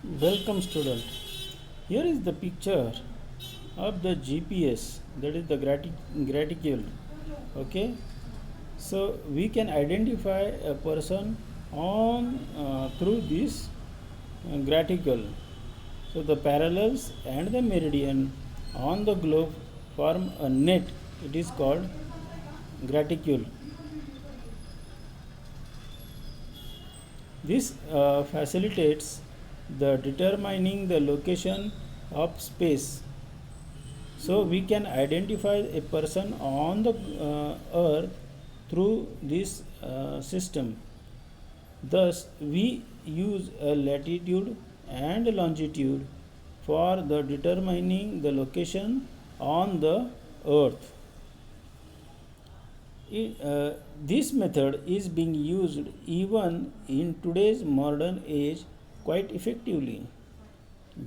Welcome student. Here is the picture of the GPS, that is the graticule. Okay, so we can identify a person on through this graticule. So the parallels and the meridian on the globe form a net. It is called graticule. This facilitates the determining the location of space. So we can identify a person on the earth through this system. Thus, we use a latitude and longitude for the determining the location on the earth. This method is being used even in today's modern age quite effectively.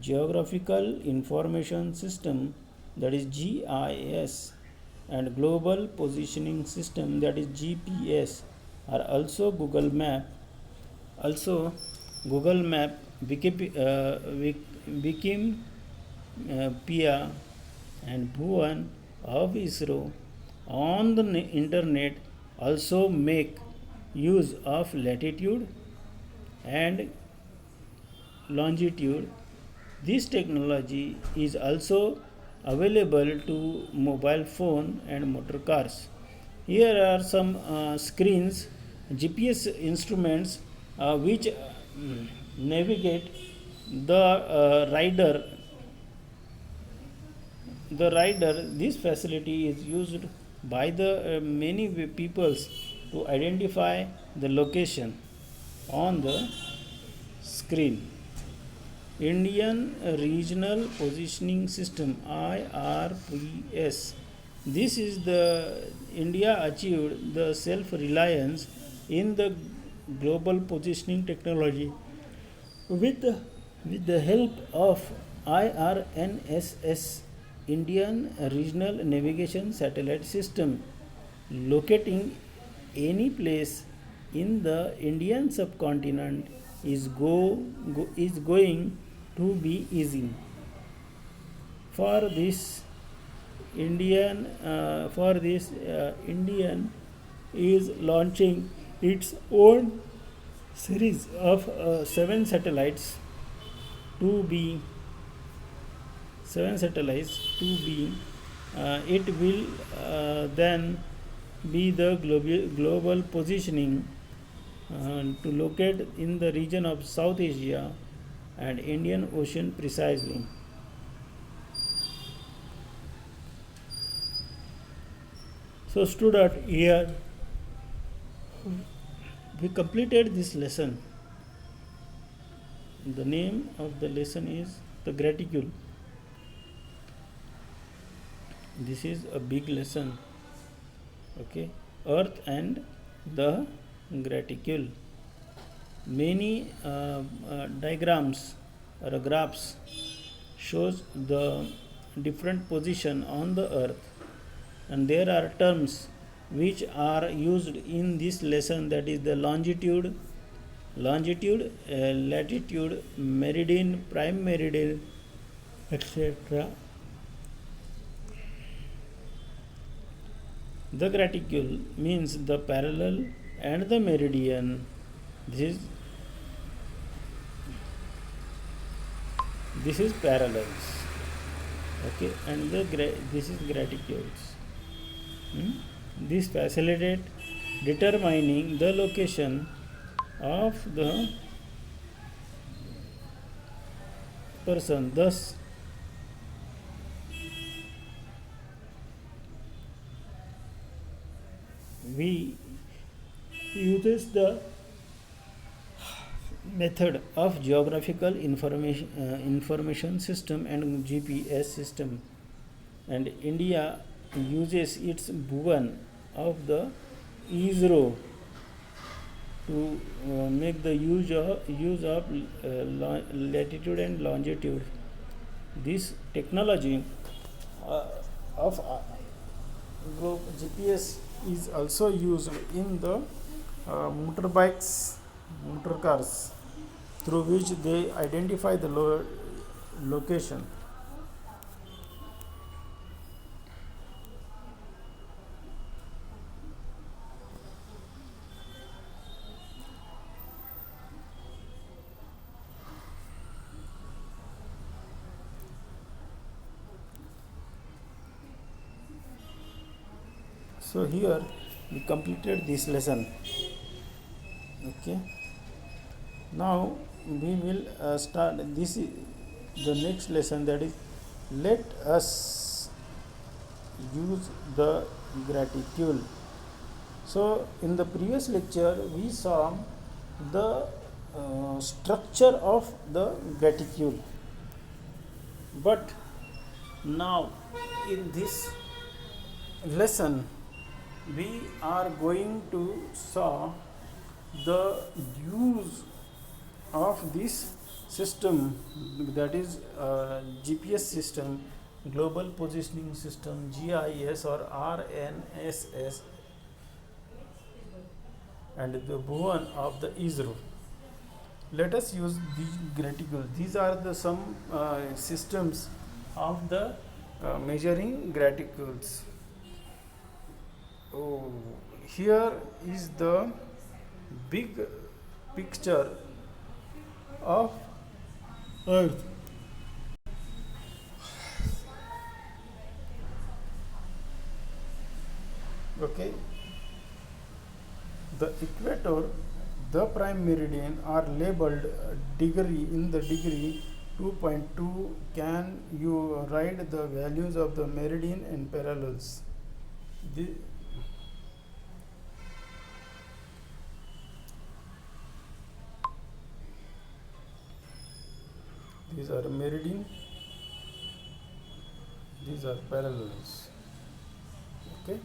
Geographical Information System, that is GIS, and Global Positioning System, that is GPS, are also Google Map. Also, Google Map became Pia and Bhuvan of ISRO on the internet also make use of latitude and longitude. This technology is also available to mobile phone and motor cars. Here are some screens, GPS instruments which navigate the rider. This facility is used by the many peoples to identify the location on the screen. Indian Regional Positioning System, IRPS. This is the India achieved the self-reliance in the global positioning technology with the help of IRNSS, Indian Regional Navigation Satellite System. Locating any place in the Indian subcontinent is going to be easy. For this, Indian is launching its own series of to be seven satellites to be. It will then be the global positioning to locate in the region of South Asia and Indian Ocean precisely. So student, here we completed this lesson. The name of the lesson is the graticule. This is a big lesson. Okay, Earth and the graticule. Many diagrams or graphs shows the different position on the earth, and there are terms which are used in this lesson, that is the longitude, latitude, meridian, prime meridian, etc. The graticule means the parallel and the meridian. This is parallels. Okay, and this is graticules. This facilitate determining the location of the person. Thus, we uses the method of geographical information system and GPS system, and India uses its Bhuvan of the ISRO to make the use of latitude and longitude. This technology of GPS is also used in the motor cars. through which they identify the location. So here we completed this lesson. Okay. Now we will start this the next lesson, that is, let us use the graticule. So in the previous lecture we saw the structure of the graticule, but now in this lesson we are going to saw the use of this system, that is GPS system, global positioning system, GIS or RNSS, and the Bhuvan of the ISRO. Let us use the graticule. These are the some systems of the measuring graticules. Oh, here is the big picture of Earth. Okay, the equator, the prime meridian are labeled degree in the degree 2.2. Can you write the values of the meridian and parallels? These are meridian, these are parallels. Okay.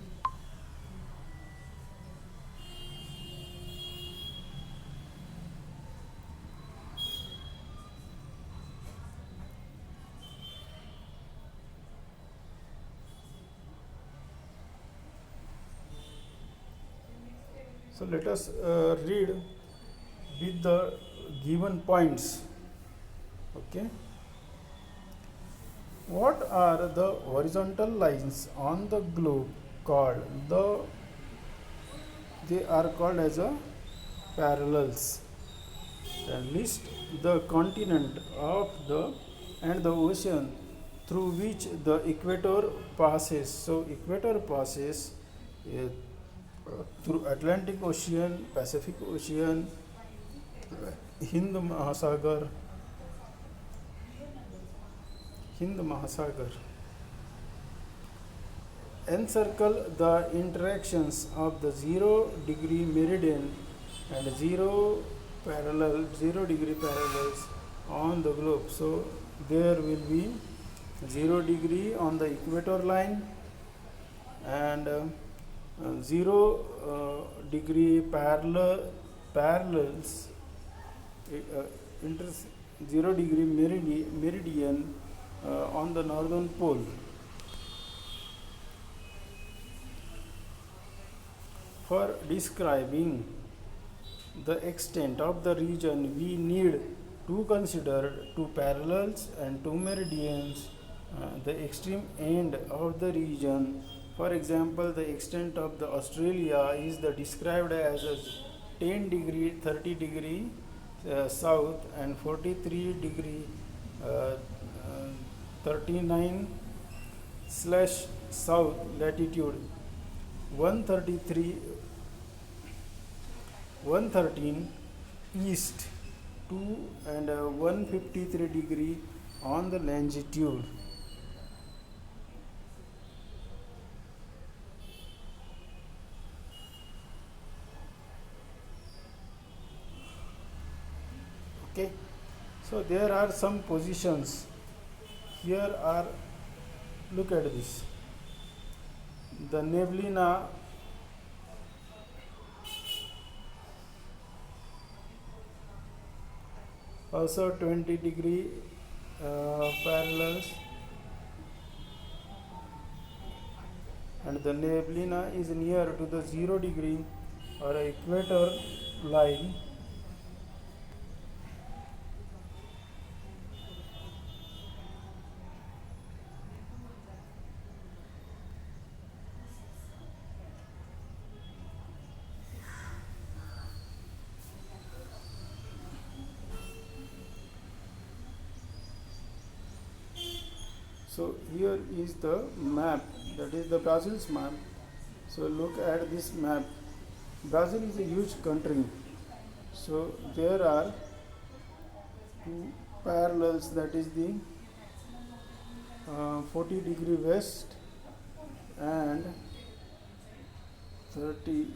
So let us read with the given points. Okay. What are the horizontal lines on the globe called? They are called as a parallels. Then list the continent of the and the ocean through which the equator passes. So equator passes through Atlantic Ocean, Pacific Ocean, Hind Mahasagar, Encircle the interactions of the 0-degree meridian and 0-degree parallels on the globe. So there will be 0-degree on the equator line and 0-degree parallels 0-degree meridian on the northern pole. For describing the extent of the region, we need to consider two parallels and two meridians, the extreme end of the region. For example, the extent of the Australia is described as a 10 degree 30 degree south and 43 degree 39 slash south latitude, 113 east 2 and 153 degree on the longitude. Okay, so there are some positions. Here are, look at this, the Neblina also 20 degree parallels, and the Neblina is near to the 0-degree or equator line. So here is the map, that is the Brazil's map. So look at this map. Brazil is a huge country. So there are two parallels, that is the 40-degree west and 30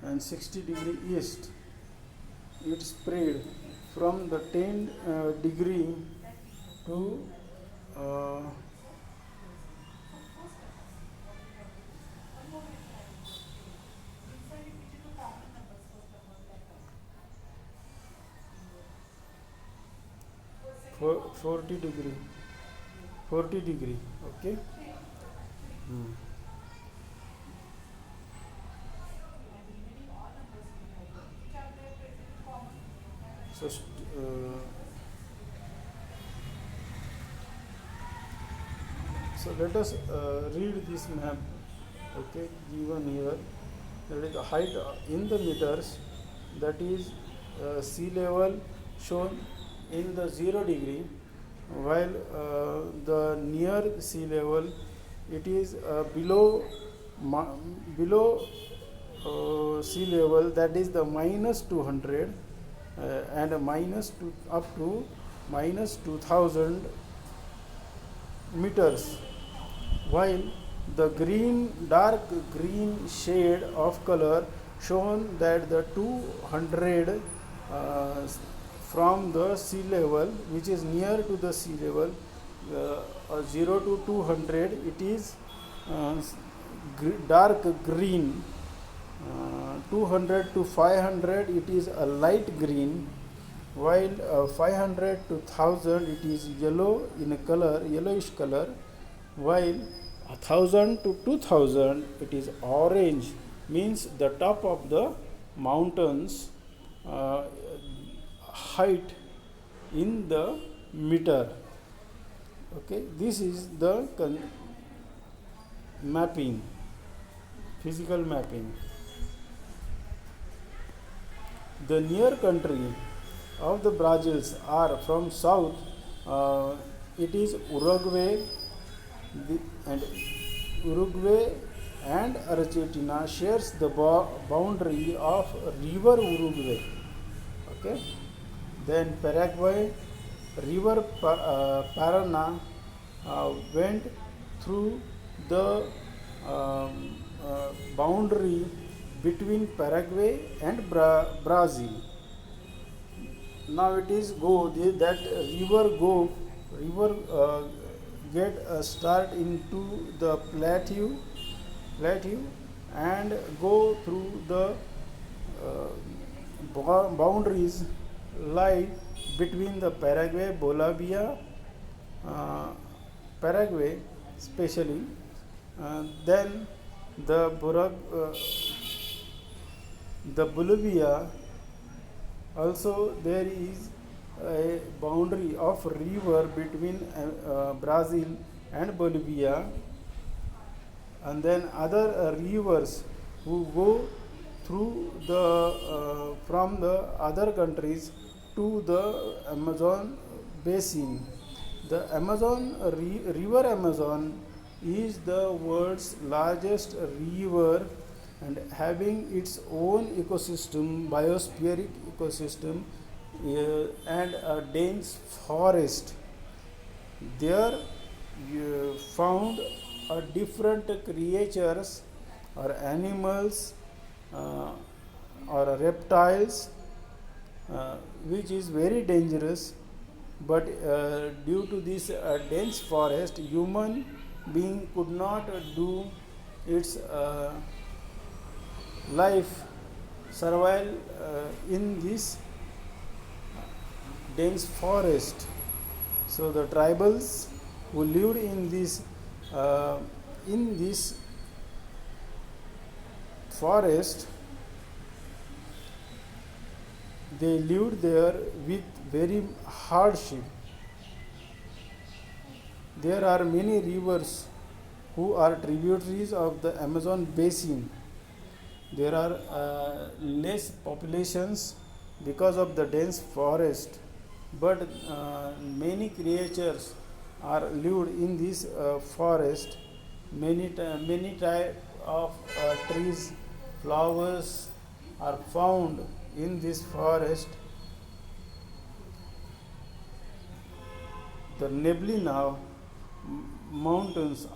and 60-degree east. It spread from the 10 degree to uh, 40 degree, 40 degree. Okay. Hmm. So so let us read this map. Okay, given here, that is the height in the meters, that is sea level shown in the 0 degree, while the near sea level it is below sea level, that is the minus 200 and minus to up to minus 2000 meters, while the dark green shade of color shown that the 200 uh, from the sea level, which is near to the sea level, 0 to 200, it is uh, dark green. 200 to 500, it is a light green, while 500 to 1000, it is yellow in a color, yellowish color, while 1000 to 2000, it is orange, means the top of the mountains uh, height in the meter. Okay, this is the mapping, physical mapping. The near country of the Brazils are from south. It is and Uruguay and Argentina shares the boundary of river Uruguay. Okay. Then Paraguay, river Paraná went through the boundary between Paraguay and Brazil. Now it is that river get start into the plateau and go through the boundaries lie between the Paraguay, Bolivia, uh, Paraguay especially, then the Bolivia. Also there is a boundary of river between Brazil and Bolivia, and then other rivers who go through the from the other countries to the Amazon basin. The river Amazon is the world's largest river and having its own ecosystem, biospheric ecosystem, and a dense forest. There you found different creatures or animals or reptiles, which is very dangerous, but due to this dense forest, human being could not do its life survival in this dense forest. So the tribals who lived in this forest, they lived there with very hardship. There are many rivers who are tributaries of the Amazon basin. There are less populations because of the dense forest, but many creatures are lived in this forest. Many type of trees, flowers are found in this forest. The Neblina mountains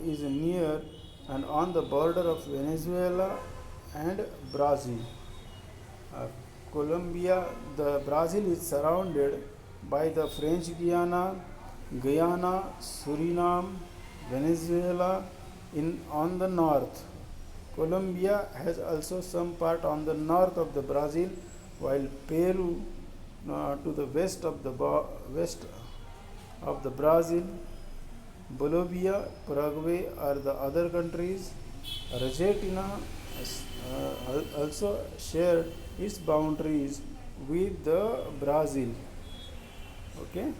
is near and on the border of Venezuela and Brazil. Uh, Colombia, the Brazil is surrounded by the French Guyana, Suriname, Venezuela in on the north. Colombia has also some part on the north of the Brazil, while Peru to the west of the Brazil. Bolivia, Paraguay are the other countries. Argentina also shared its boundaries with the Brazil. Okay.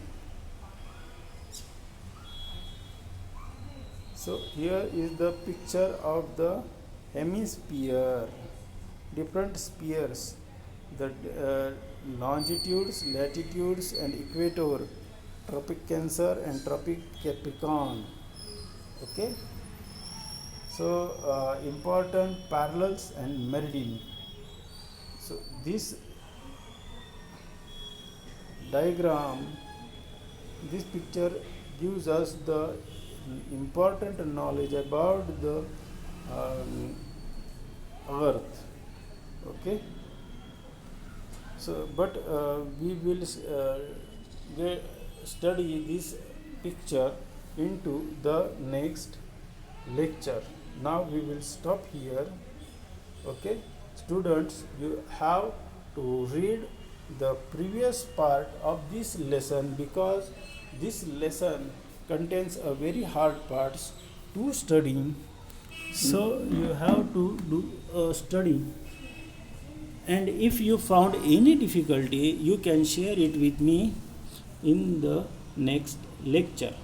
So here is the picture of the hemisphere, different spheres, the longitudes, latitudes, and equator, Tropic Cancer and Tropic Capricorn. Okay. So important parallels and meridian. So this diagram, this picture gives us the important knowledge about the earth. Okay. So but we will study this picture into the next lecture. Now we will stop here. Okay, students, you have to read the previous part of this lesson, because this lesson contains a very hard parts to study. So you have to do study, and if you found any difficulty, you can share it with me in the next lecture.